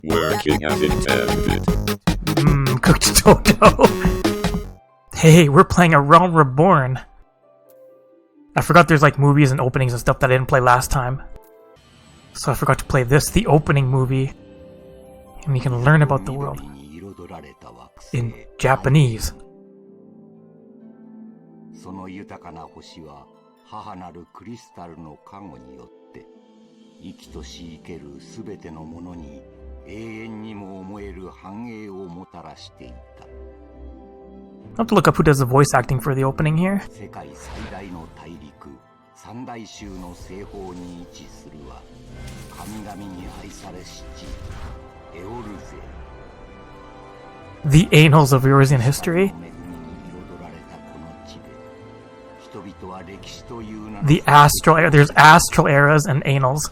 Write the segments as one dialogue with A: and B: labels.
A: Working as intended.
B: Cooked Dodo. Hey, we're playing A Realm Reborn. I forgot there's like movies and openings and stuff that I didn't play last time. So I forgot to play this, the opening movie. And you can learn about the world in Japanese.
C: その豊かな星は母なるクリスタルの加護によって生きとし生けるすべてのものに永遠にも思える繁栄をもたらしていた。
B: I'll have to look up who does the voice acting for the opening here.
C: 世界最大の大陸三大洲の西方に位置するは神々に愛されし地エオルゼ。
B: The Annals of Eorzean History. The Astral Era. There's Astral Eras and Annals.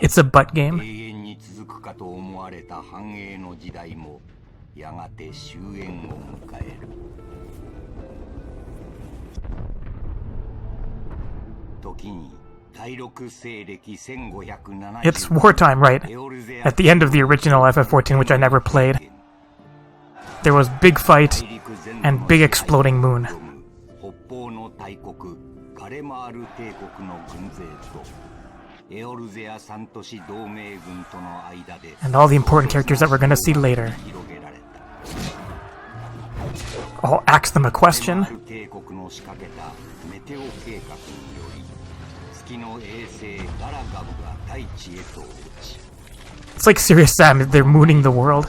B: It's a butt game. It's wartime, right? At the end of the original FF14, which I never played, there was big fight and big exploding moon. And all the important characters that we're gonna see later. I'll ask them a question. It's like Serious Sam, they're mooning the world.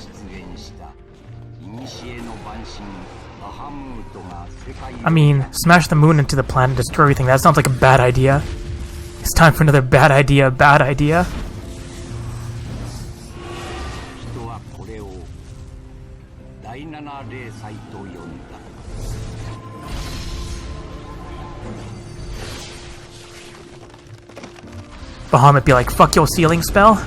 B: I mean, smash the moon into the planet, destroy everything, that sounds like a bad idea. It's time for another bad idea, bad idea. Bahamut be like, fuck your sealing spell?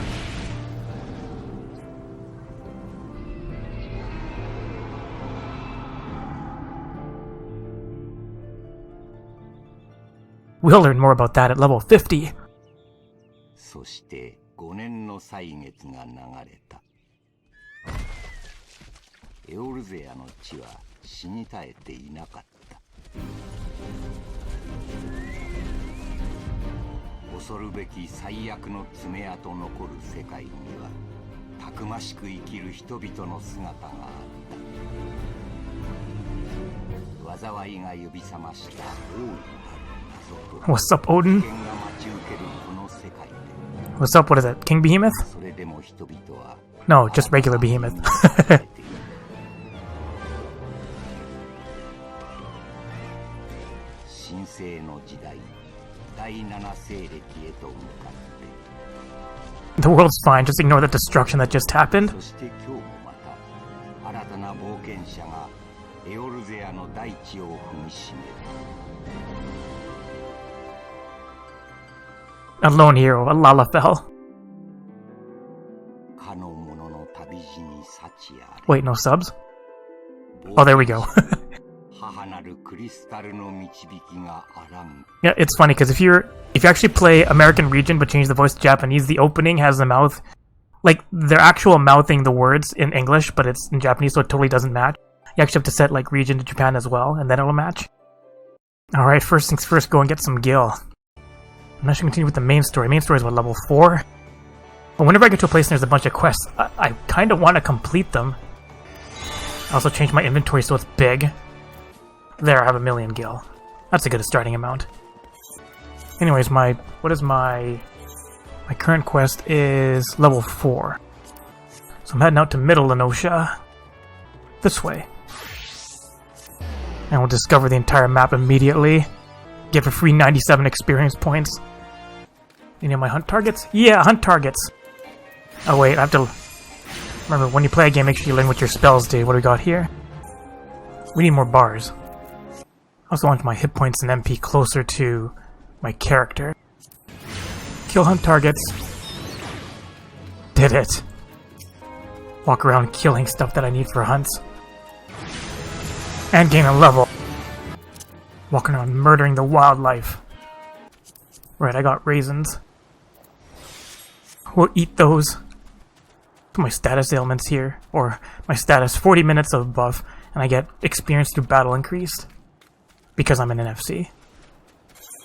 B: We'll learn more about that at level 50.
C: そして5年の歳月が流れた。エオルゼアの地は死に絶えていなかった。恐るべき最悪の爪痕残る世界にはたくましく生きる人々の姿があった。災いが呼び覚ました王位。
B: What's up, Odin? What's up, what is that? King Behemoth? No, just regular Behemoth. The world's fine, just ignore the destruction that just happened. A lone hero, a Lalafell. Wait, no subs? Oh, there we go. Yeah, it's funny because if you actually play American region but change the voice to Japanese, the opening has the mouth, like they're actual mouthing the words in English, but it's in Japanese, so it totally doesn't match. You actually have to set like region to Japan as well, and then it'll match. All right, first things first, go and get some gil. I'm not sure continue with the main story. Main story is what, level 4? But whenever I get to a place and there's a bunch of quests, I kind of want to complete them. I also changed my inventory so it's big. There, I have 1,000,000 gil. That's a good starting amount. Anyways, my current quest is level 4. So I'm heading out to Middle Noscea. This way. And we'll discover the entire map immediately. Get for free 97 experience points. You know my hunt targets? Yeah, hunt targets! Oh wait, I have to... Remember, when you play a game, make sure you learn what your spells do. What do we got here? We need more bars. I also want my hit points and MP closer to my character. Kill hunt targets. Did it. Walk around killing stuff that I need for hunts. And gain a level. Walking around murdering the wildlife. Right, I got raisins. We'll eat those. My status ailments here, or my status 40 minutes of buff, and I get experience through battle increased because I'm an NFC.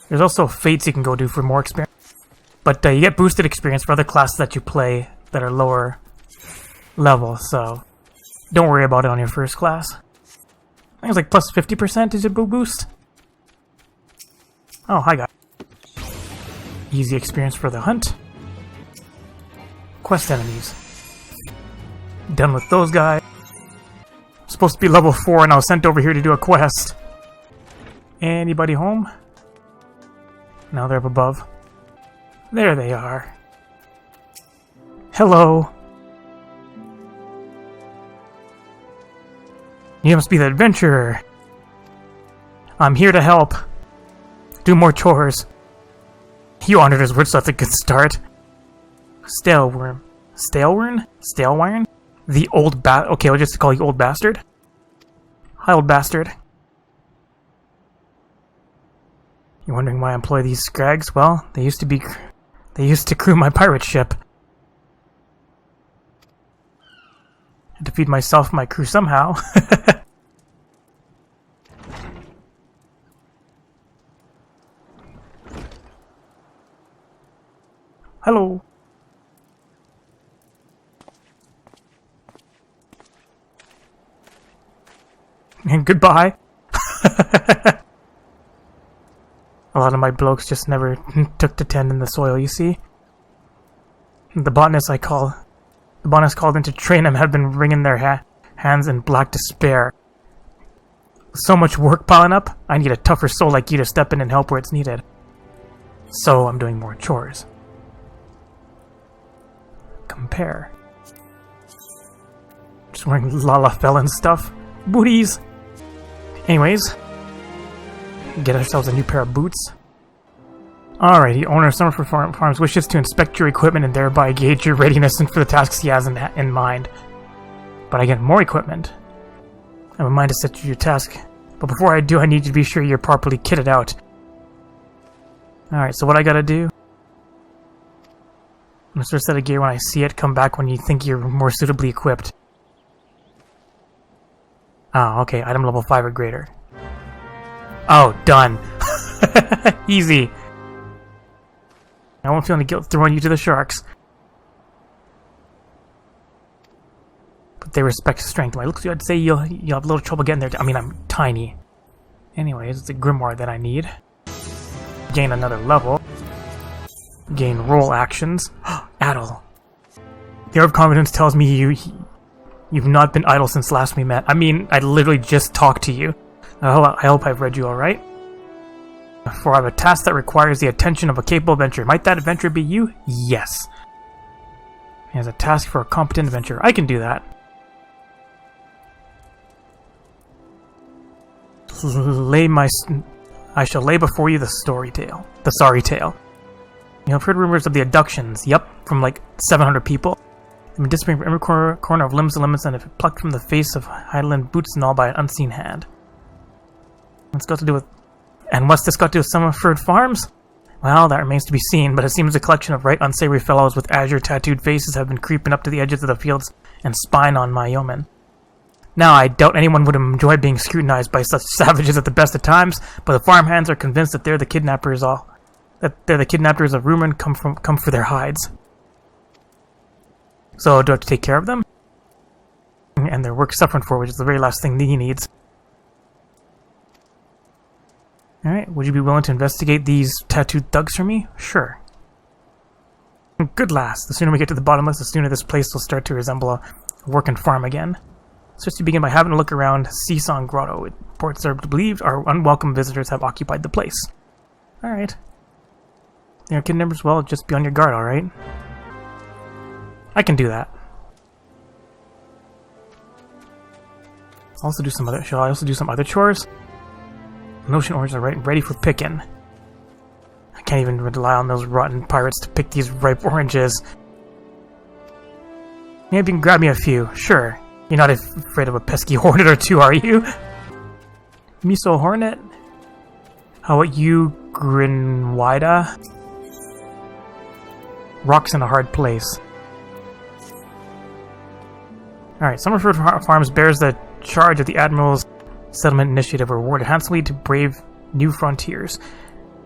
B: There's also fates you can go do for more experience, but you get boosted experience for other classes that you play that are lower level, so don't worry about it on your first class. I think it's like plus 50% is a boost. Oh, hi guys. Easy experience for the hunt. Quest enemies. Done with those guys. I'm supposed to be level 4 and I was sent over here to do a quest. Anybody home? Now they're up above. There they are. Hello. You must be the adventurer. I'm here to help. Do more chores. You honored his word, so that's a good start. Staleworm. Staleworm? Staleworm? The old okay, I'll just call you old bastard. Hi, old bastard. You're wondering why I employ these scrags? Well, they used to crew my pirate ship. I had to feed myself and my crew somehow. Hello. And goodbye. A lot of my blokes just never took to tend in the soil, you see. The botanist called in to train him had been wringing their hands in black despair. So much work piling up, I need a tougher soul like you to step in and help where it's needed. So I'm doing more chores. Compare. Just wearing Lalafell and stuff. Booties! Anyways, get ourselves a new pair of boots. Alright, the owner of Summerford Farms wishes to inspect your equipment and thereby gauge your readiness for the tasks he has in mind. But I get more equipment. I have a mind to set you your task, but before I do, I need to be sure you're properly kitted out. Alright, so what I gotta do? I'm gonna start set of gear when I see it, come back when you think you're more suitably equipped. Oh, okay, item level 5 or greater. Oh, done. Easy. I won't feel any guilt throwing you to the sharks. But they respect strength. When I look at you, I'd say you'll have a little trouble getting there. I mean, I'm tiny. Anyways, it's a grimoire that I need. Gain another level. Gain roll actions. Addle. The Air of Confidence tells me you've not been idle since last we met. I mean, I literally just talked to you. I hope I've read you alright. For I have a task that requires the attention of a capable adventurer. Might that adventurer be you? Yes. He has a task for a competent adventurer. I can do that. I shall lay before you the sorry tale. You have heard rumors of the abductions. Yep, from like 700 people. They've been disappearing from every corner of limbs and limits and have been plucked from the face of Highland boots and all by an unseen hand. What's got to do with... And what's this got to do with Summerford Farms? Well, that remains to be seen, but it seems a collection of right unsavory fellows with azure tattooed faces have been creeping up to the edges of the fields and spying on my yeomen. Now, I doubt anyone would enjoy being scrutinized by such savages at the best of times, but the farm hands are convinced that they're the kidnappers of rumor and come for their hides. So, do I have to take care of them? And their work suffering for, which is the very last thing he needs. Alright, would you be willing to investigate these tattooed thugs for me? Sure. Good lass. The sooner we get to the bottomless, the sooner this place will start to resemble a working farm again. So let's begin by having a look around Seesaw and Grotto. Reports are believed our unwelcome visitors have occupied the place. Alright. Your kidnappers, well, just be on your guard, alright? I can do that. Shall I also do some other chores? Notion oranges are ready for picking. I can't even rely on those rotten pirates to pick these ripe oranges. Maybe you can grab me a few. Sure. You're not afraid of a pesky hornet or two, are you? Miso hornet? How about you, Grinwida? Rocks in a hard place. Alright, Summerford Farms bears the charge of the Admiral's Settlement Initiative, rewarded handsomely to brave new frontiers.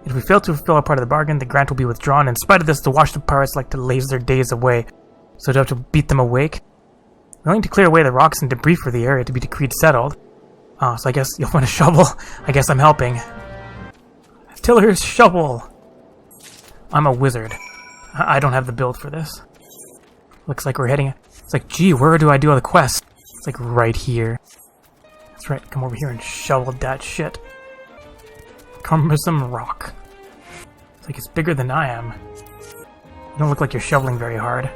B: If we fail to fulfill our part of the bargain, the grant will be withdrawn. In spite of this, the washed-up pirates like to laze their days away, so to have to beat them awake. We're going to clear away the rocks and debris for the area to be decreed settled. So I guess you'll find a shovel. I guess I'm helping. Tiller's shovel! I'm a wizard. I don't have the build for this. Looks like we're heading... It's like, gee, where do I do all the quests? It's like right here. That's right, come over here and shovel that shit. Cumbersome rock. It's like it's bigger than I am. You don't look like you're shoveling very hard.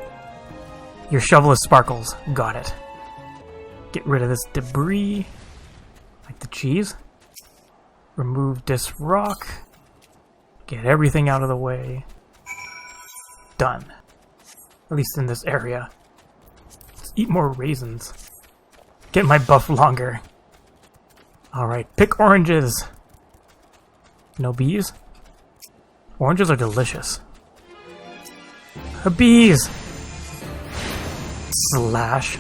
B: Your shovel is sparkles. Got it. Get rid of this debris. Like the cheese. Remove this rock. Get everything out of the way. Done. At least in this area. Let's eat more raisins. Get my buff longer. Alright, pick oranges. No bees? Oranges are delicious. Bees! Slash.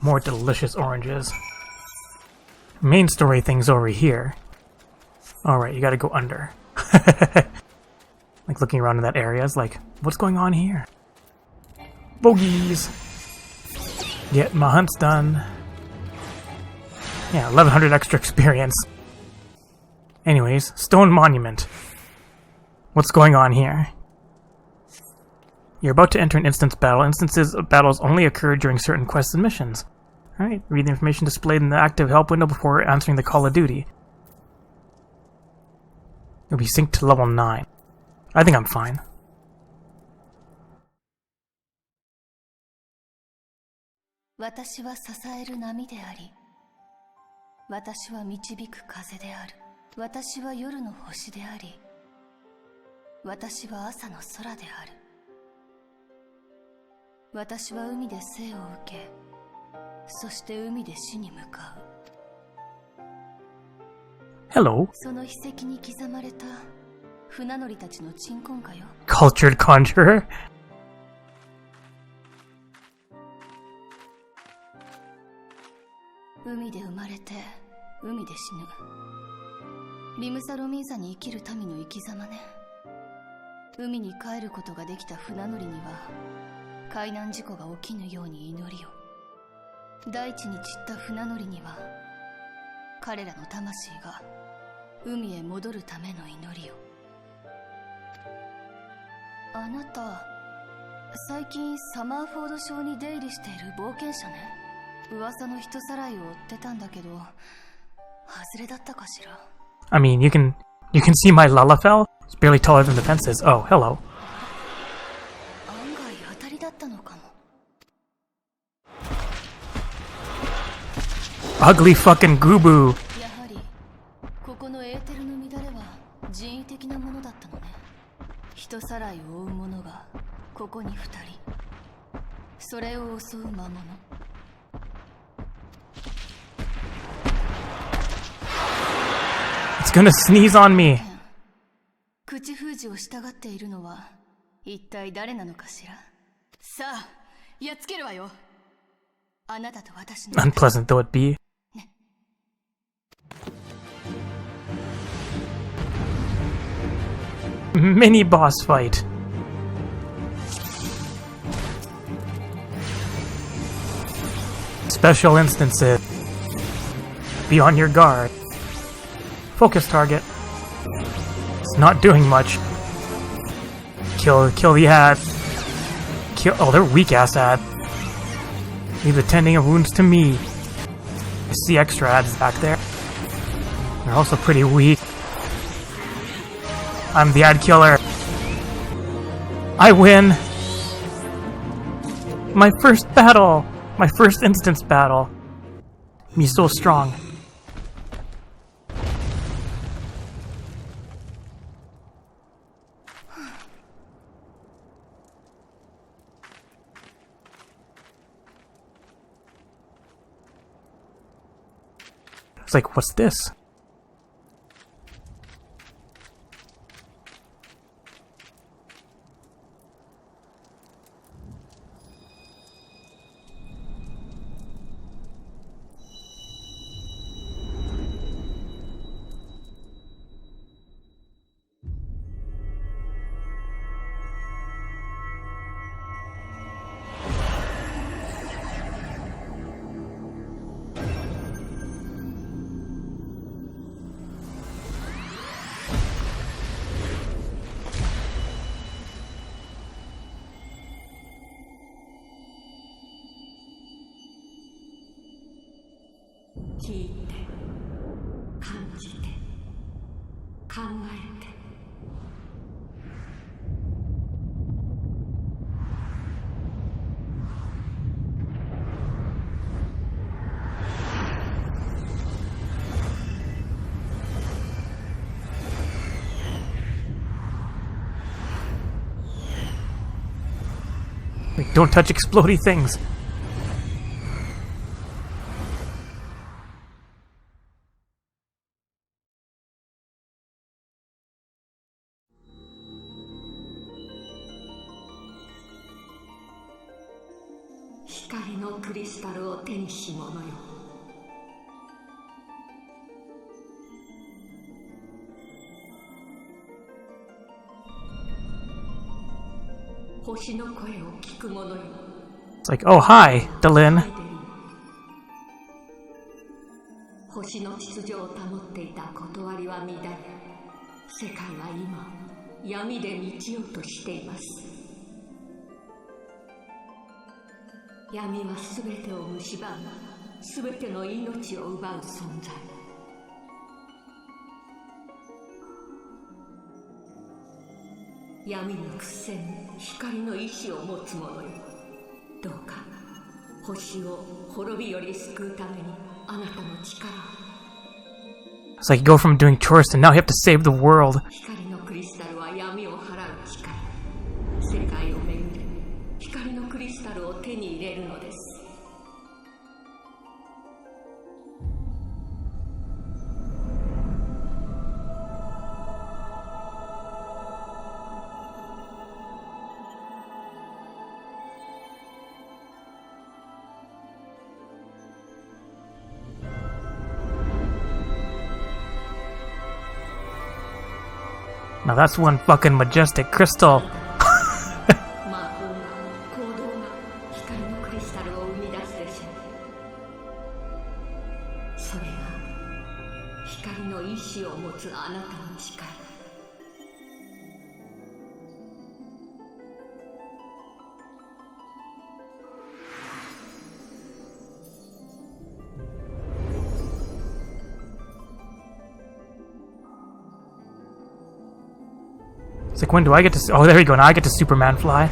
B: More delicious oranges. Main story thing's over here. Alright, you gotta go under. Like looking around in that area is like, what's going on here? Bogies! Get my hunts done. Yeah, 1100 extra experience. Anyways, Stone Monument. What's going on here? You're about to enter an instance battle. Instances of battles only occur during certain quests and missions. Alright, read the information displayed in the active help window before answering the call of duty. You'll be synced to level 9. I think I'm fine. Hello. Cultured conjurer? I mean, you can see my Lalafell? It's barely taller than the fences. Oh, hello. Ugly fucking Gubu. It's gonna sneeze on me. Unpleasant though it be. Mini boss fight. Special instances. Be on your guard. Focus target. It's not doing much. Kill the ad. Oh, they're weak ass ad. Leave the tending of wounds to me. I see extra ads back there. They're also pretty weak. I'm the ad killer. I win! My first battle! My first instance battle. Me so strong. It's like, what's this?
D: 聞いて感じて考えて。
B: Like, don't touch explodey things. It's like, oh hi, Delin.
D: 星の秩序を保っていた断りは乱れ、世界は今闇で満ちようとしています。闇は全てを蝕み、全ての命を奪う存在。闇に屈せぬ光の意志を持つ者よ、どうか星を滅びより救うためにあなたの力を。
B: It's like you go from doing chores to now you have to save the world.
D: 光のクリスタルは闇を払う力。世界を巡り、光のクリスタルを手に入れるのです。
B: Now that's one fucking majestic crystal.
D: 魔法が行動が光のクリスタルを生み出すでしょう。それが光の意志を持つあなたの力。
B: It's like, when do I get to... Oh, there we go. Now I get to Superman fly.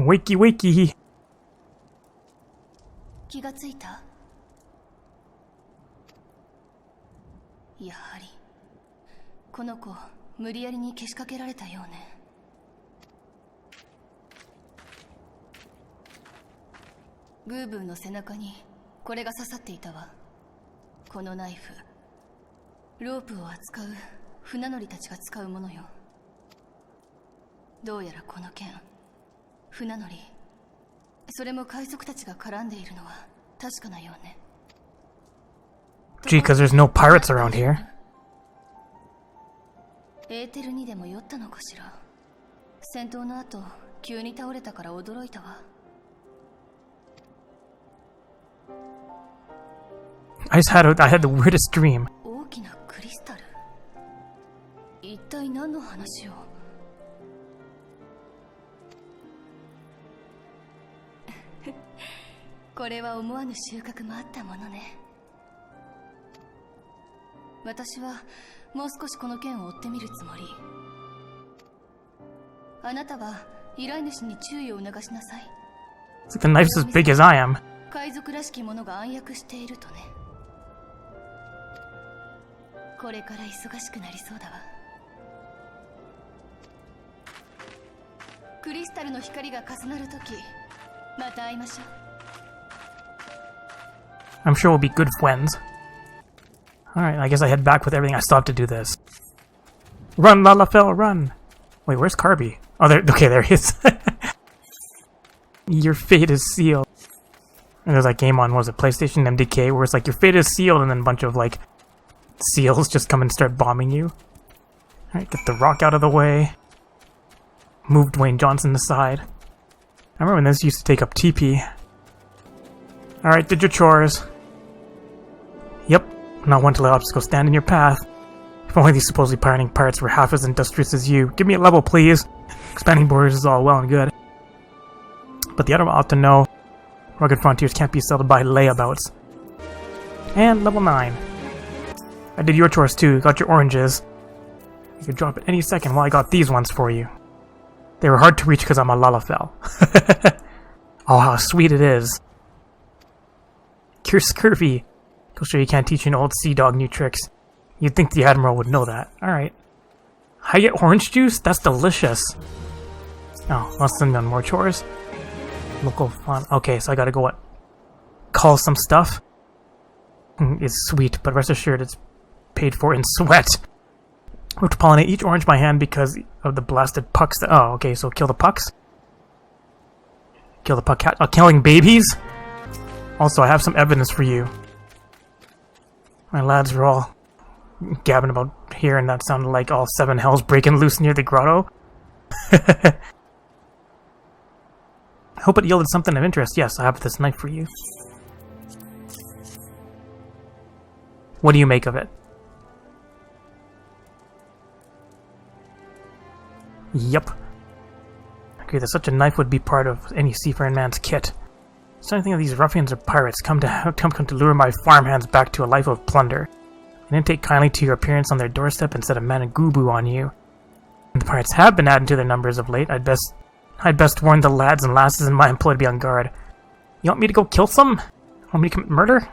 B: Wakey wakey.
E: 気がついた？やはりこの子無理やりにけしかけられたようね。グーブーの背中にこれが刺さっていたわ。このナイフ、ロープを扱う船乗りたちが使うものよ。どうやらこの件、船乗り、それも海賊たちが絡んでいるのは確かなようね。
B: Gee, because there's no pirates around here.
E: エーテルにでも酔ったのかしら。戦闘の後、急に倒れたから驚いたわ。
B: I had the weirdest dream.
E: 大きなクリスタル。一体何の話を？これは思わぬ収穫もあったものね。私はもう少しこの件を追ってみるつもり。あなたは依頼主に注意を促しなさい。
B: It's like the knife's as big as I am.
E: 海賊らしき者が暗躍しているとね。これから忙しくなりそうだわ。クリスタルの光が重なるとき、また会いましょう。
B: I'm sure we'll be good friends. Alright, I guess I head back with everything. I still have to do this. Run, Lalafell, run! Wait, where's Carby? Oh, there. Okay, there he is. Your fate is sealed. And there's that game on, what was it, PlayStation MDK, where it's like your fate is sealed and then a bunch of like seals just come and start bombing you. Alright, get the rock out of the way. Move Dwayne Johnson aside. I remember when this used to take up TP. Alright, did your chores. Yep, not one to let obstacles stand in your path. If only these supposedly pioneering pirates were half as industrious as you. Give me a level, please. Expanding borders is all well and good, but the other ought to know rugged frontiers can't be settled by layabouts. And level 9. I did your chores too, got your oranges. You could drop at any second while I got these ones for you. They were hard to reach because I'm a Lalafell. Oh, how sweet it is. Cure scurvy. Go show you can't teach an old sea dog new tricks. You'd think the Admiral would know that. Alright. I get orange juice? That's delicious. Oh, let's send me on more chores. Local fun. Okay, so I gotta go what? Call some stuff? It's sweet, but rest assured it's paid for in sweat. I have to pollinate each orange by hand because of the blasted pucks that— oh, okay, so kill the pucks? Kill the puck cat— killing babies? Also, I have some evidence for you. My lads were all gabbing about here, and that sounded like all 7 hells breaking loose near the grotto. I hope it yielded something of interest. Yes, I have this knife for you. What do you make of it? Yep. Okay, that such a knife would be part of any seafaring man's kit. So anything of these ruffians or pirates come to lure my farmhands back to a life of plunder. They didn't take kindly to your appearance on their doorstep and set a Managoobu on you. And the pirates have been adding to their numbers of late. I'd best warn the lads and lasses in my employ to be on guard. You want me to go kill some? Want me to commit murder?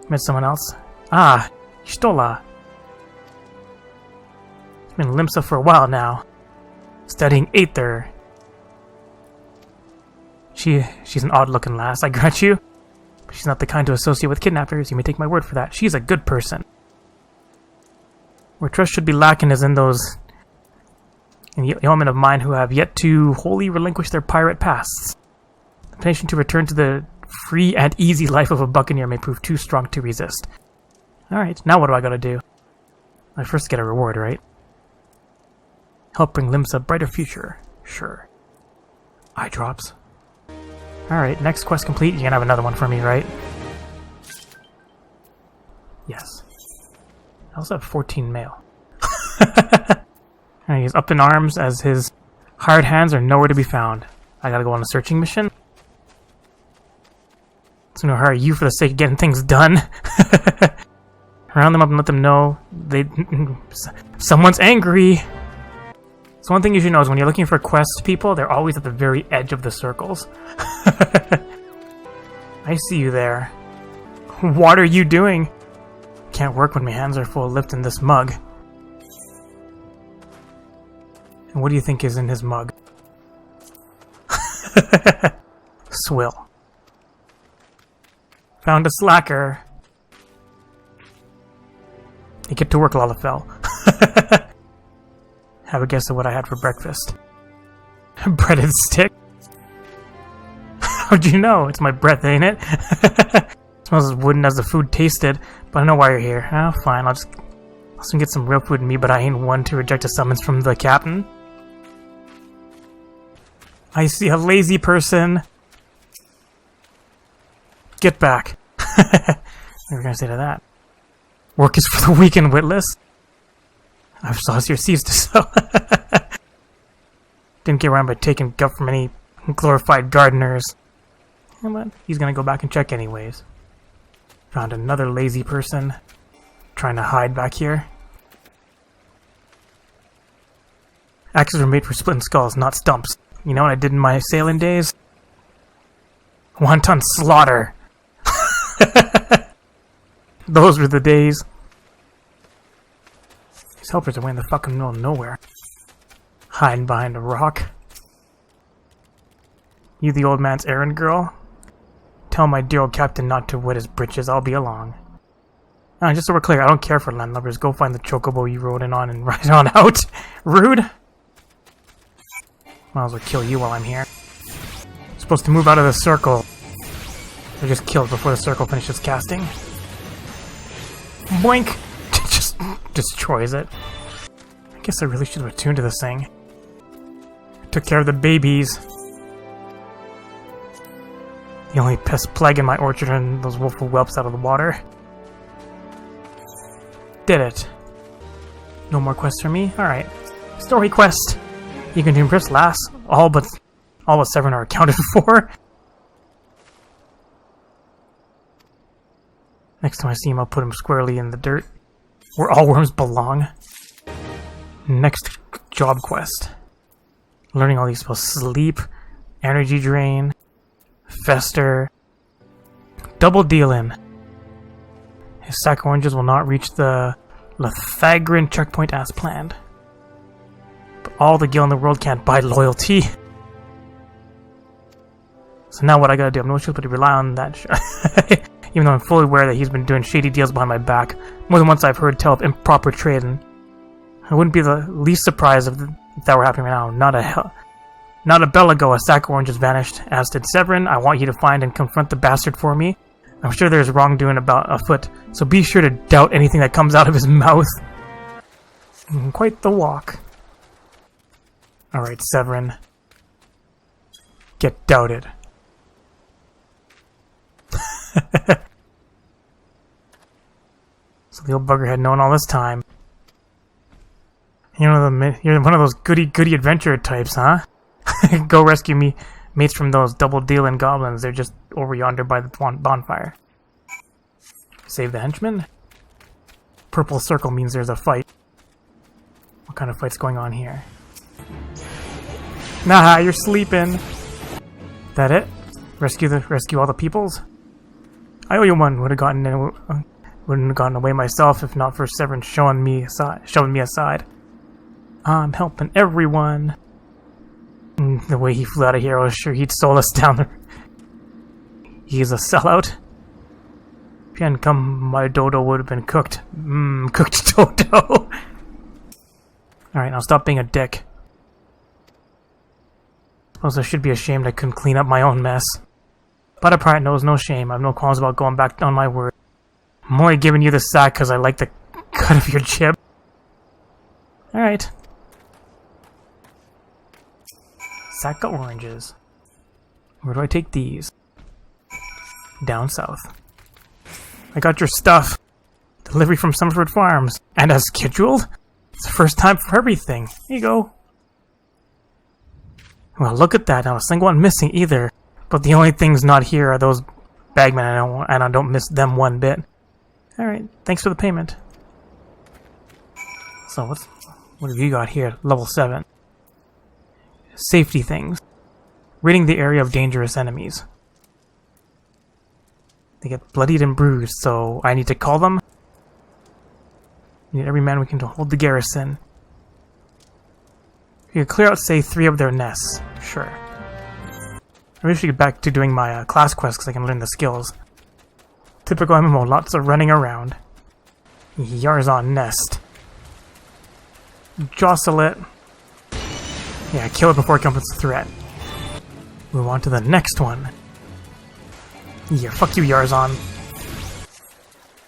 B: Met someone else. Ah, Shtola. Been in Limsa for a while now, studying Aether. She's an odd-looking lass, I grant you. But she's not the kind to associate with kidnappers. You may take my word for that. She's a good person. Where trust should be lacking is in those yeomen of mine who have yet to wholly relinquish their pirate pasts. The temptation to return to the free and easy life of a buccaneer may prove too strong to resist. Alright, now what do I gotta do? I first get a reward, right? Help bring Limsa a brighter future. Sure. Eye drops. Alright, next quest complete. You're gonna have another one for me, right? Yes. I also have 14 mail. And he's up in arms as his hired hands are nowhere to be found. I gotta go on a searching mission. So I'm gonna hire you for the sake of getting things done. Round them up and let them know someone's angry. So one thing you should know is when you're looking for quest people, they're always at the very edge of the circles. I see you there. What are you doing? Can't work when my hands are full of lifting this mug. And what do you think is in his mug? Swill. Found a slacker. You get to work, Lalafell. Have a guess at what I had for breakfast. Breaded stick? How'd you know? It's my breath, ain't it? Smells as wooden as the food tasted, but I know why you're here. Oh, fine, I'll just get some real food in me, but I ain't one to reject a summons from the captain. I see a lazy person. Get back. What were you gonna say to that? Work is for the weak and witless. I've sauce your seeds to sow. Didn't get around by taking guff from any glorified gardeners. But he's gonna go back and check anyways. Found another lazy person trying to hide back here. Axes were made for splitting skulls, not stumps. You know what I did in my sailing days? Wonton slaughter. Those were the days. These helpers are way in the fucking middle of nowhere. Hiding behind a rock. You the old man's errand girl? Tell my dear old captain not to wet his britches. I'll be along. Just so we're clear, I don't care for landlubbers. Go find the chocobo you rode in on and ride on out. Rude. Might as well kill you while I'm here. Supposed to move out of the circle. Or just kill it before the circle finishes casting. Boink! Just destroys it. I guess I really should have attuned to this thing. I took care of the babies. The only pest plague in my orchard and those woeful whelps out of the water. Did it. No more quests for me? Alright. Story quest! You can do press last. All but 7 are accounted for. Next time I see him, I'll put him squarely in the dirt, where all worms belong. Next job quest. Learning all these spells. Sleep, energy drain, fester, double deal-in. His sack of oranges will not reach the Lithagrin checkpoint as planned. But all the gil in the world can't buy loyalty. So now what I gotta do, I'm no choice but to rely on that. Even though I'm fully aware that he's been doing shady deals behind my back, more than once I've heard tell of improper trade, and I wouldn't be the least surprised if that were happening right now. Not a bell ago, a sack of oranges vanished, as did Severin. I want you to find and confront the bastard for me. I'm sure there's wrongdoing afoot, so be sure to doubt anything that comes out of his mouth. Quite the walk. Alright, Severin. Get doubted. So the old bugger had known all this time. You're one of those goody adventurer types, huh? Go rescue me, mates from those double deal-in goblins. They're just over yonder by the bonfire. Save the henchman. Purple circle means there's a fight. What kind of fight's going on here? Nah, you're sleeping. That it? Rescue all the peoples? I owe you one. Wouldn't have gotten away myself if not for Severin shoving me aside. I'm helping everyone. The way he flew out of here, I was sure he'd sold us down there. He's a sellout. If he hadn't come, my Dodo would have been cooked. Cooked Dodo. Alright, now stop being a dick. Suppose I should be ashamed I couldn't clean up my own mess. But a pirate knows no shame. I've no qualms about going back on my word. I'm only giving you the sack because I like the cut of your jib. Alright. Sack of oranges. Where do I take these? Down south. I got your stuff. Delivery from Summerford Farms. And as scheduled? It's the first time for everything. Here you go. Well, look at that. Not a single one missing either. But the only things not here are those bagmen, and I don't miss them one bit. Alright, thanks for the payment. So, what have you got here? Level 7. Safety things. Ridding the area of dangerous enemies. They get bloodied and bruised, so I need to call them. We need every man we can to hold the garrison. We could clear out, say, 3 of their nests. Sure. I wish we get back to doing my class quests because I can learn the skills. Typical MMO, lots of running around. Yarzon nest. Jostle it. Yeah, kill it before it becomes a threat. Move on to the next one. Yeah, fuck you, Yarzon.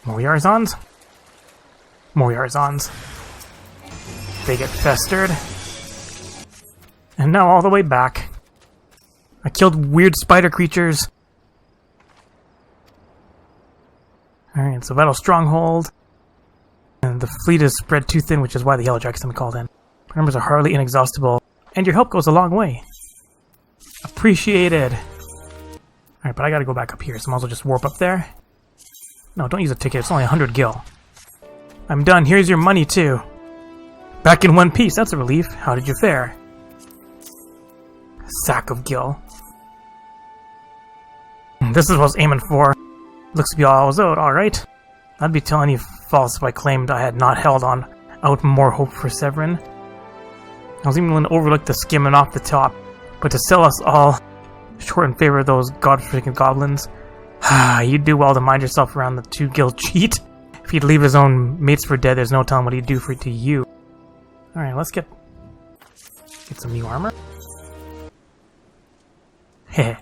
B: More Yarzons? More Yarzons. They get festered. And now all the way back. I killed weird spider creatures. Alright, so Battle Stronghold. And the fleet is spread too thin, which is why the Yellow Jackets have been called in. Numbers are hardly inexhaustible, and your help goes a long way. Appreciated. Alright, but I gotta go back up here, so I might as well just warp up there. No, don't use a ticket, it's only 100 gil. I'm done, here's your money too. Back in one piece, that's a relief. How did you fare? Sack of gil. This is what I was aiming for. Looks to be all I was owed, alright. I'd be telling you false if I claimed I had not held out more hope for Severin. I was even willing to overlook the skimming off the top, but to sell us all short in favor of those god-forsaken goblins, you'd do well to mind yourself around the 2 gil cheat. If he'd leave his own mates for dead, there's no telling what he'd do to you. Alright, let's get some new armor. Heh.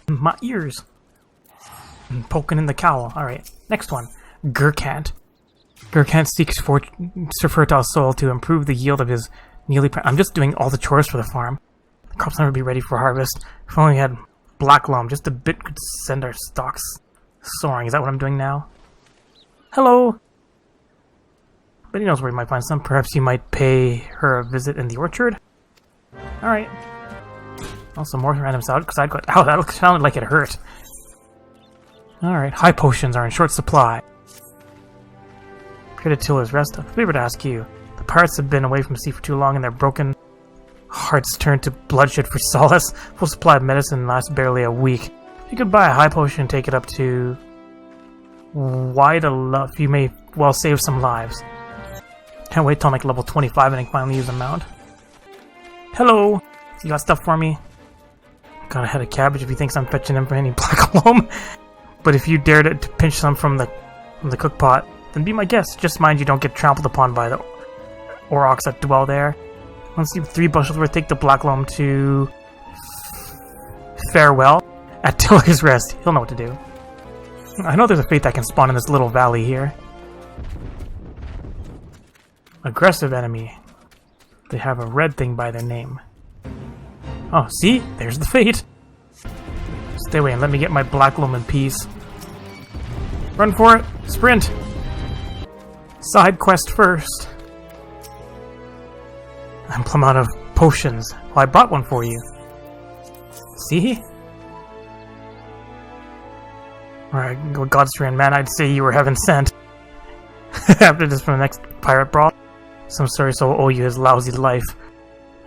B: My ears. Poking in the cowl. Alright, next one. Gurkant. Gurkant seeks fertile soil to improve the yield of his newly... I'm just doing all the chores for the farm. The crops never be ready for harvest. If only we had black loam, just a bit could send our stocks soaring. Is that what I'm doing now? Hello! But he knows where he might find some. Perhaps you might pay her a visit in the orchard? Alright. Also, more random side quest. Ow, that sounded like it hurt. Alright, high potions are in short supply. Here to Tiller's rest. If we were to ask you, the pirates have been away from sea for too long and their broken hearts turn to bloodshed for solace. Full supply of medicine lasts barely a week. If you could buy a high potion and take it up to wide enough, you may well save some lives. Can't wait till I'm like level 25 and I can finally use a mount. Hello! You got stuff for me? Got a head of cabbage if he thinks I'm fetching him for any black loam. But if you dare to pinch some from the cook pot, then be my guest. Just mind you don't get trampled upon by the aurochs that dwell there. Once you have 3 bushels worth, take the black loam to farewell at Tiller's rest. He'll know what to do. I know there's a fate that can spawn in this little valley here. Aggressive enemy. They have a red thing by their name. Oh, see? There's the fate. Stay away and let me get my black loam in peace. Run for it! Sprint! Side quest first. I'm plumb out of potions. Well, I bought one for you. See? Alright, Godstrand man, I'd say you were heaven sent. After this from the next pirate brawl. Some sorry soul owe you his lousy life.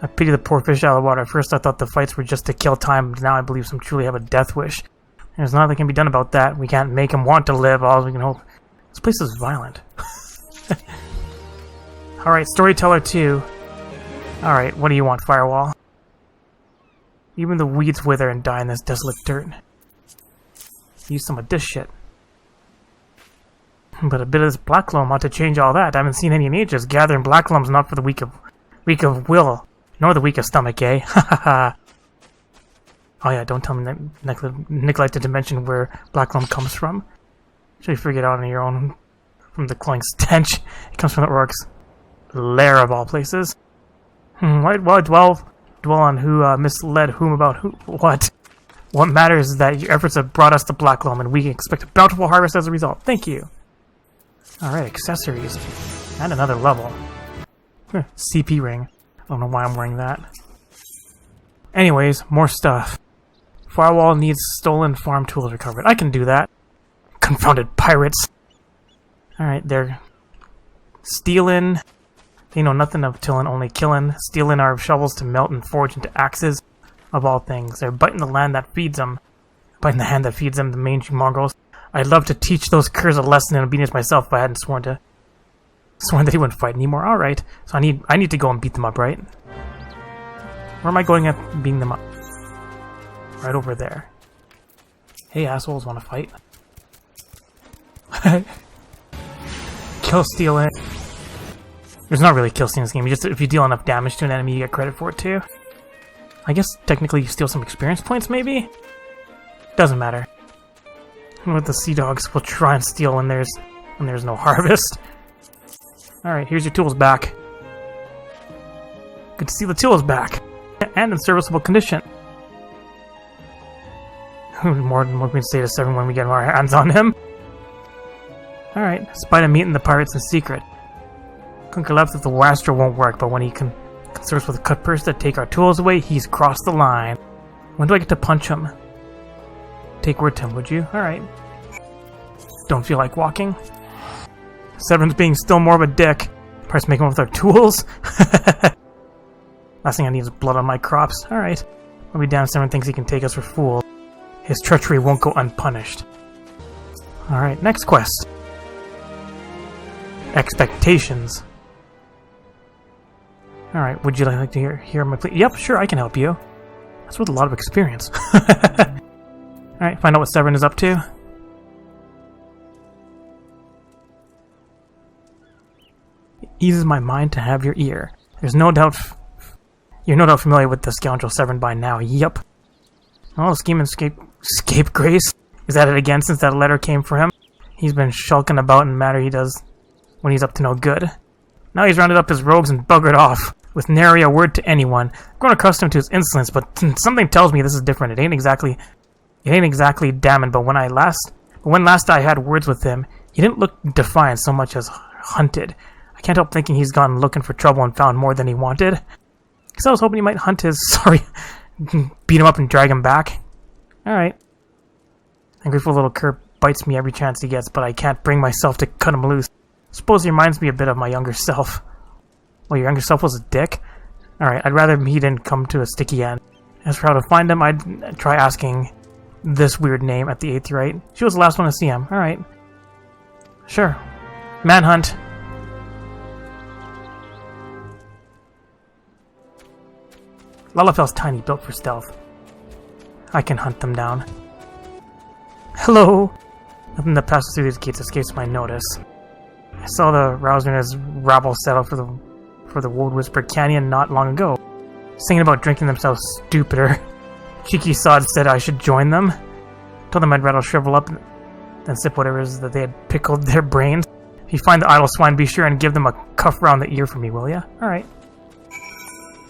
B: I pity the poor fish out of the water. At first I thought the fights were just to kill time, but now I believe some truly have a death wish. There's nothing that can be done about that. We can't make him want to live, all we can hope. This place is violent. Alright, Storyteller 2. Alright, what do you want, Firewall? Even the weeds wither and die in this desolate dirt. Use some of this shit. But a bit of this black loam ought to change all that. I haven't seen any in ages. Gathering black loam's not for the weak of will, nor the weak of stomach, eh? Ha ha ha. Oh yeah, don't tell me neglected to mention where black loam comes from. Sure you figure it out on your own. From the cloying stench. It comes from the orcs' lair of all places. Why dwell on who misled whom about who? What? What matters is that your efforts have brought us to black loam, and we can expect a bountiful harvest as a result. Thank you. Alright, accessories. And another level. CP ring. I don't know why I'm wearing that. Anyways, more stuff. Firewall needs stolen farm tools recovered. I can do that. Confounded pirates. Alright, they're stealing. They know nothing of tilling, only killing. Stealing our shovels to melt and forge into axes. Of all things. They're biting the land that feeds them. Biting the hand that feeds them, the mangy mongrels. I'd love to teach those curs a lesson in obedience myself if I hadn't sworn that he wouldn't fight anymore. Alright, so I need to go and beat them up, right? Where am I going at beating them up? Right over there. Hey assholes, wanna fight? Kill stealing. There's not really kill stealing in this game. Just if you deal enough damage to an enemy, you get credit for it too. I guess technically you steal some experience points, maybe? Doesn't matter. With the sea dogs, we'll try and steal when there's no harvest. Alright, here's your tools back. Good to see the tools back. And in serviceable condition. More than what we can say to Seven when we get our hands on him. Alright, Spider meeting the pirates in secret. Kunker left if the Waster won't work, but when he consorts with cutpurse that take our tools away, he's crossed the line. When do I get to punch him? Take word to him, would you? Alright. Don't feel like walking. Severn's being still more of a dick. Pirates making with our tools? Last thing I need is blood on my crops. Alright. I'll be down. Severn thinks he can take us for fools. His treachery won't go unpunished. Alright, next quest. Expectations. Alright, would you like to hear my plea? Yep, sure, I can help you. That's with a lot of experience. Alright, find out what Severn is up to. It eases my mind to have your ear. There's no doubt... You're no doubt familiar with the scoundrel Severn by now. Yep. Oh, scheme and scapegrace. He's at it again since that letter came for him. He's been shulking about in the matter he does when he's up to no good. Now he's rounded up his rogues and buggered off, with nary a word to anyone. I've grown accustomed to his insolence, but something tells me this is different. It ain't exactly damning, but when last I had words with him, he didn't look defiant so much as hunted. I can't help thinking he's gone looking for trouble and found more than he wanted. Because I was hoping he might hunt his, beat him up and drag him back. Alright. Ungrateful little cur bites me every chance he gets, but I can't bring myself to cut him loose. Suppose he reminds me a bit of my younger self. Well, your younger self was a dick? Alright, I'd rather he didn't come to a sticky end. As for how to find him, I'd try asking this weird name at the 8th rite. She was the last one to see him. Alright. Sure. Manhunt. Lalafel's tiny, built for stealth. I can hunt them down. Hello! Nothing that passes through these gates escapes my notice. I saw the Rouser and his rabble set out for the Wold Whisper Canyon not long ago, singing about drinking themselves stupider. Cheeky sods said I should join them. Told them I'd rather shrivel up than sip whatever it is that they had pickled their brains. If you find the idle swine, be sure and give them a cuff round the ear for me, will ya? Alright.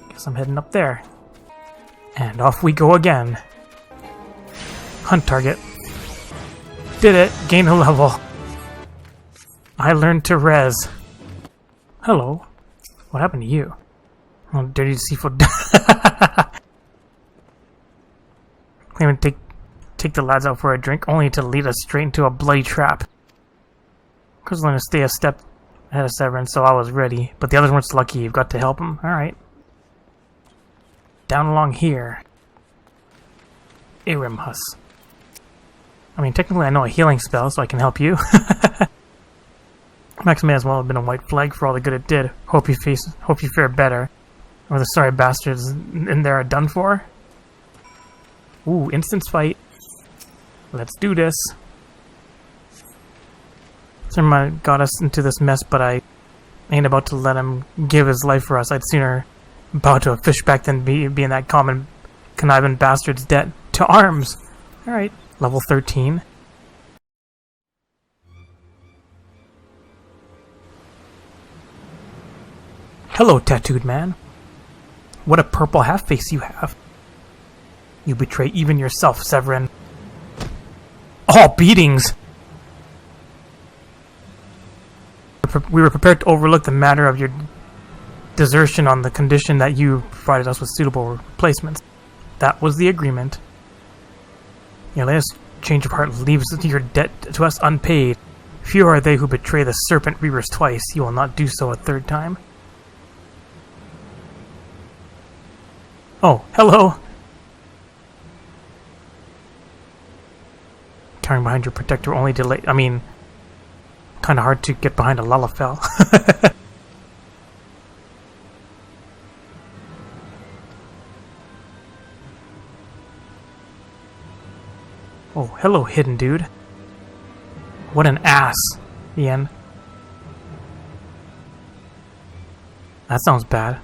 B: Guess I'm heading up there. And off we go again. Hunt target. Did it. Gain a level. I learned to res. Hello. What happened to you? Oh, dirty seafood. Claiming to take the lads out for a drink, only to lead us straight into a bloody trap. I was going to stay a step ahead of Severin, so I was ready. But the others weren't so lucky. You've got to help them. Alright. Down along here. Arimhus. I mean, technically I know a healing spell, so I can help you. Max may as well have been a white flag for all the good it did. Hope you fare better. Or the sorry bastards in there are done for. Ooh, instance fight. Let's do this. Someone got us into this mess, but I ain't about to let him give his life for us. I'd sooner bow to a fishback than be in that common conniving bastard's debt. To arms! Alright, level 13. Hello, tattooed man. What a purple half-face you have. You betray even yourself, Severin. All beatings! We were prepared to overlook the matter of your desertion on the condition that you provided us with suitable replacements. That was the agreement. Your latest change of heart leaves your debt to us unpaid. Few are they who betray the serpent reavers twice. You will not do so a third time. Oh, hello! Carrying behind your protector only delay. I mean, kind of hard to get behind a Lalafell. Oh, hello, hidden dude. What an ass, Ian. That sounds bad.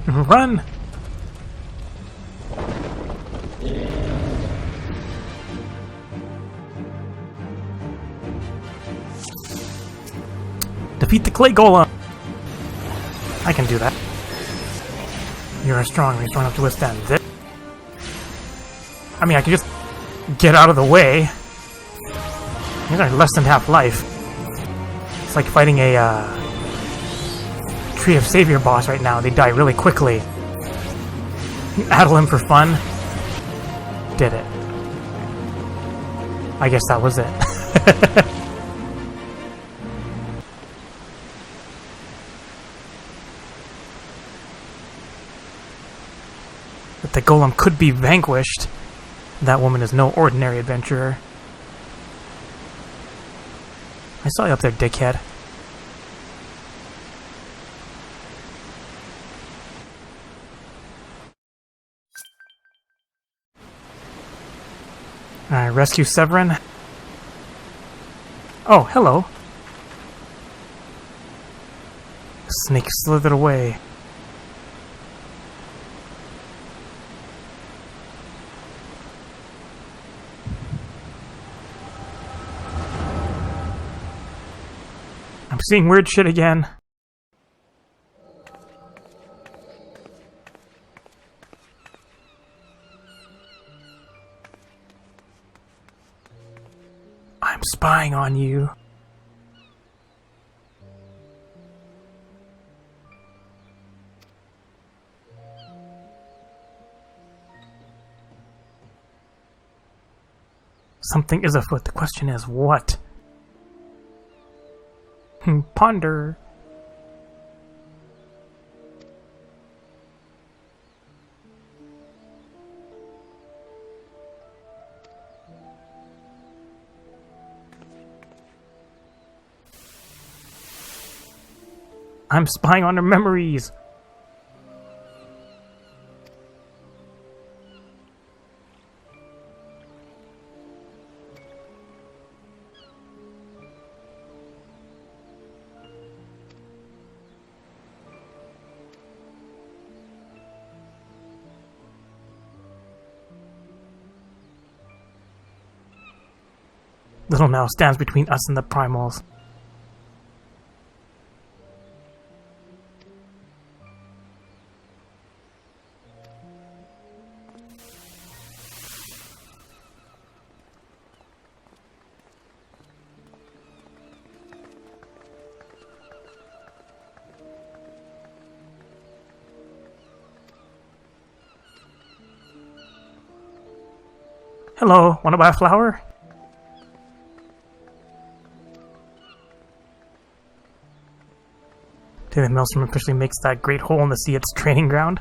B: Run! Defeat the clay golem! I can do that. You're strong enough to withstand this. I mean, I can just get out of the way. These are less than half life. It's like fighting a Tree of Savior boss right now. They die really quickly. Addle him for fun. Did it. I guess that was it. But the golem could be vanquished. That woman is no ordinary adventurer. I saw you up there, dickhead. Alright, rescue Severin. Oh, hello. Snake slithered away. I'm seeing weird shit again. I'm spying on you. Something is afoot. The question is, what? Ponder. I'm spying on her memories. Little now stands between us and the primals. Hello, wanna buy a flower? The Maelstrom officially makes that great hole in the sea its training ground.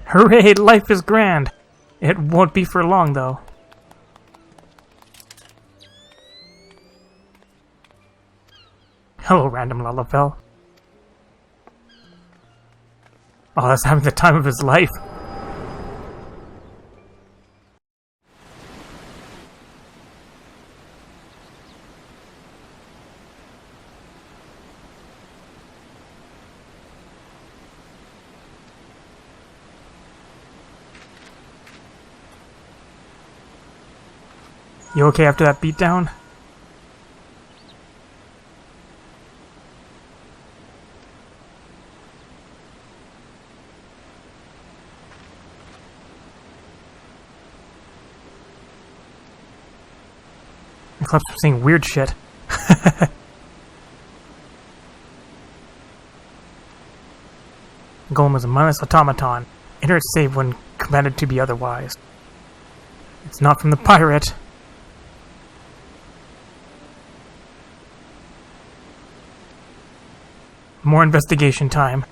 B: Hooray, life is grand! It won't be for long, though. Hello, random Lalafell. Oh, that's having the time of his life. You okay after that beatdown? I'm seeing weird shit. Golem is a mindless automaton. Enter its save when commanded to be otherwise. It's not from the pirate. More investigation time.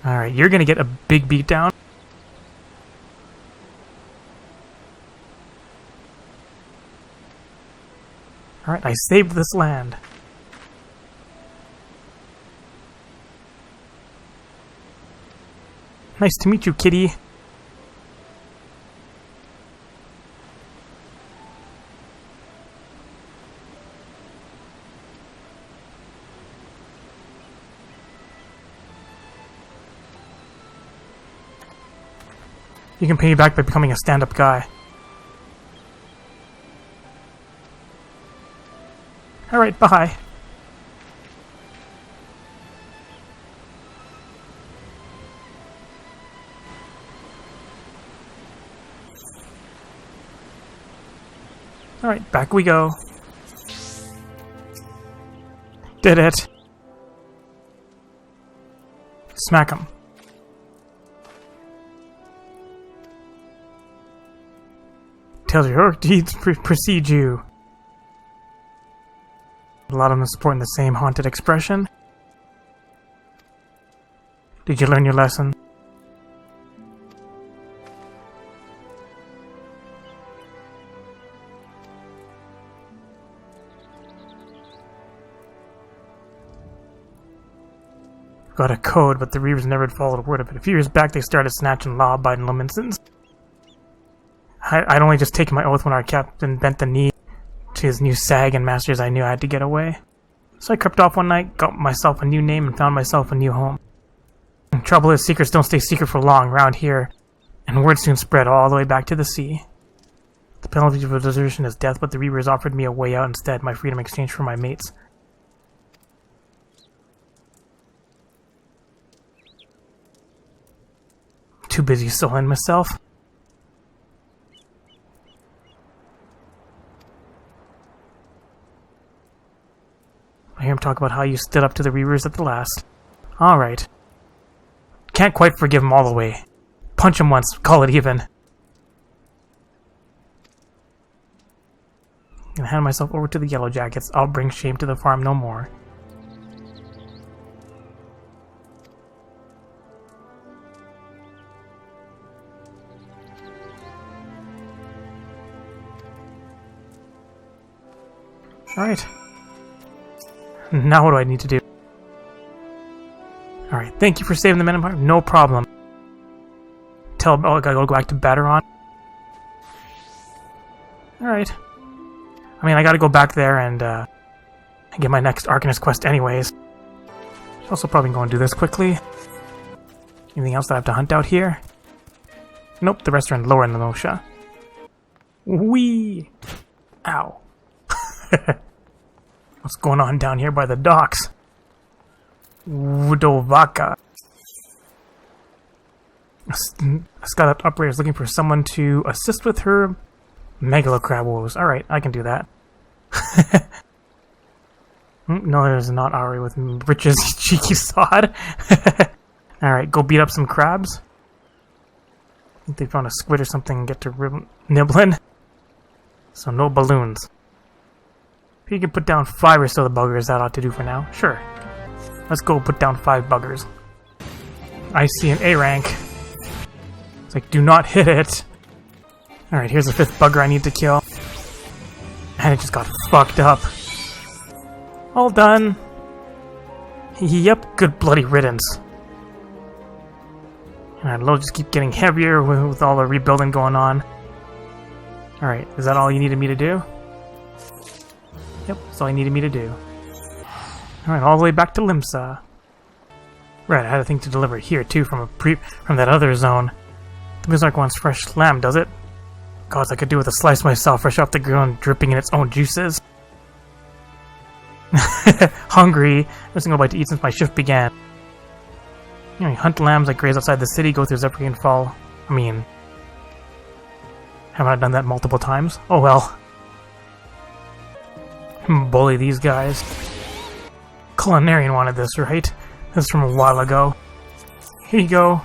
B: Alright, you're gonna get a big beatdown. Alright, I saved this land. Nice to meet you, kitty. You can pay me back by becoming a stand-up guy. Alright, bye. Alright, back we go. Did it. Smack him. Tells your deeds precede you. A lot of them supporting the same haunted expression. Did you learn your lesson? got a code, but the Reavers never followed a word of it. A few years back, they started snatching law-abiding Loam Maintenance. I'd only just taken my oath when our captain bent the knee to his new sag and masters. I knew I had to get away. So I crept off one night, got myself a new name, and found myself a new home. The trouble is, secrets don't stay secret for long around here, and word soon spread all the way back to the sea. The penalty for desertion is death, but the Reavers offered me a way out instead, my freedom in exchange for my mates. Too busy sulling myself. I hear him talk about how you stood up to the Reavers at the last. Alright. Can't quite forgive him all the way. Punch him once, call it even. I'm gonna hand myself over to the Yellow Jackets. I'll bring shame to the farm no more. Alright. Now what do I need to do? Alright, thank you for saving the men empire. No problem. I gotta go back to Batteron. Alright. I mean, I gotta go back there and get my next Arcanist quest anyways. Also probably going to do this quickly. Anything else that I have to hunt out here? Nope, the rest are lower in the Noscea. Whee! Ow. What's going on down here by the docks? Wudovaka. A Scarlet operator is looking for someone to assist with her Megalocrab woes. Alright, I can do that. No, there's not Ari with riches, cheeky sod. Alright, go beat up some crabs. I think they found a squid or something and get to nibbling. So no balloons. If you can put down 5 or so of the buggers, that ought to do for now. Sure. Let's go put down 5 buggers. I see an A rank. It's like, do not hit it. Alright, here's the 5th bugger I need to kill. And it just got fucked up. All done. Yep, good bloody riddance. And load just keep getting heavier with all the rebuilding going on. Alright, is that all you needed me to do? Yep, that's all you needed me to do. Alright, all the way back to Limsa. Right, I had a thing to deliver here too from that other zone. The Mizark wants fresh lamb, does it? Gods, I could do with a slice myself, fresh off the ground, dripping in its own juices. Hungry. Every single bite to eat since my shift began. You know, you hunt lambs that graze outside the city, go through Zephyr and fall. I mean, haven't I done that multiple times? Oh well. Bully these guys. Culinarian wanted this, right? This is from a while ago. Here you go.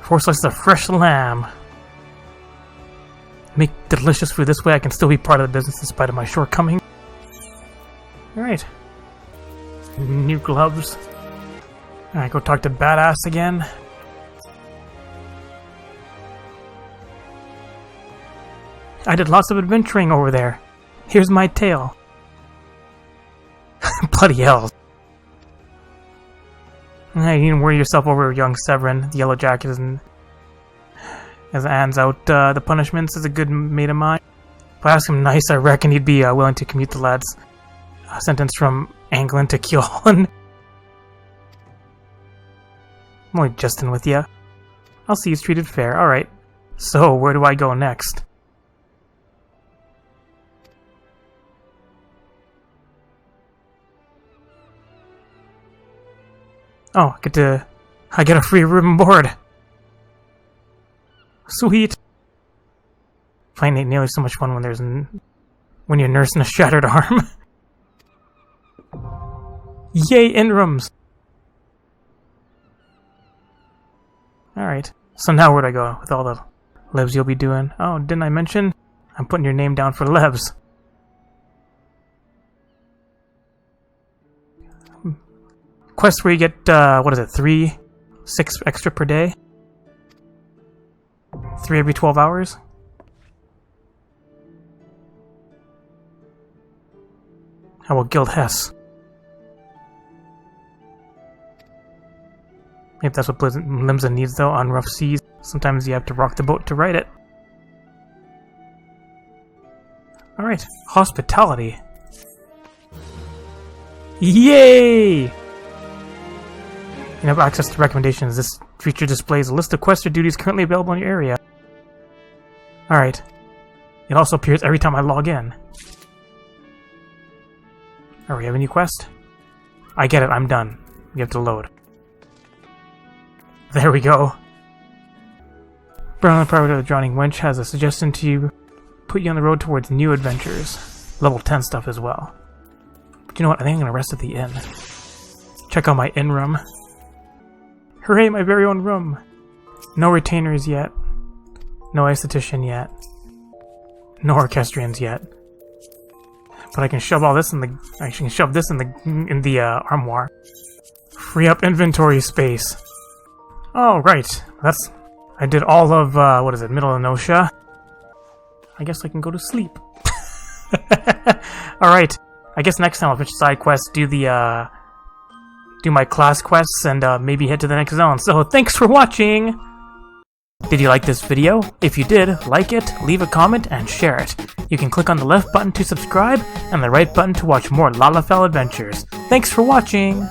B: 4 slices of fresh lamb. Make delicious food. This way I can still be part of the business in spite of my shortcomings. Alright. New gloves. Alright, go talk to Badass again. I did lots of adventuring over there. Here's my tale. Bloody hell. Hey, you needn't worry yourself over young Severin. The Yellow Jacket isn't... As Anne's out the punishments is a good mate of mine. If I ask him nice, I reckon he'd be willing to commute the lad's sentence from Anglin to Keolan. I'm only jesting with you. I'll see he's treated fair. Alright. So, where do I go next? Oh, I get a free room and board. Sweet. Find ain't nearly so much fun when you're nursing a shattered arm. Yay, inrooms! Alright, so now where'd I go with all the levs you'll be doing? Oh, didn't I mention? I'm putting your name down for levs. Quests where you get, 6 extra per day? 3 every 12 hours? How about Guild Hess? If that's what Limsa needs, though, on rough seas. Sometimes you have to rock the boat to ride it. Alright, hospitality. Yay! You have access to recommendations. This feature displays a list of quests or duties currently available in your area. Alright. It also appears every time I log in. Alright, we have a new quest? I get it, I'm done. We have to load. There we go. Brown Power of the Drowning Wench has a suggestion to you. Put you on the road towards new adventures. Level 10 stuff as well. But you know what, I think I'm gonna rest at the inn. Check out my inn room. Hooray, my very own room! No retainers yet. No esthetician yet. No orchestrions yet. But I can shove all this in the... I can shove this in the armoire. Free up inventory space. Oh, right. That's... I did all of, what is it, Middle of Noscea. I guess I can go to sleep. Alright. I guess next time I'll finish side quests, do the, do my class quests, and maybe head to the next zone. So, thanks for watching! Did you like this video? If you did, like it, leave a comment, and share it. You can click on the left button to subscribe, and the right button to watch more Lalafell adventures. Thanks for watching!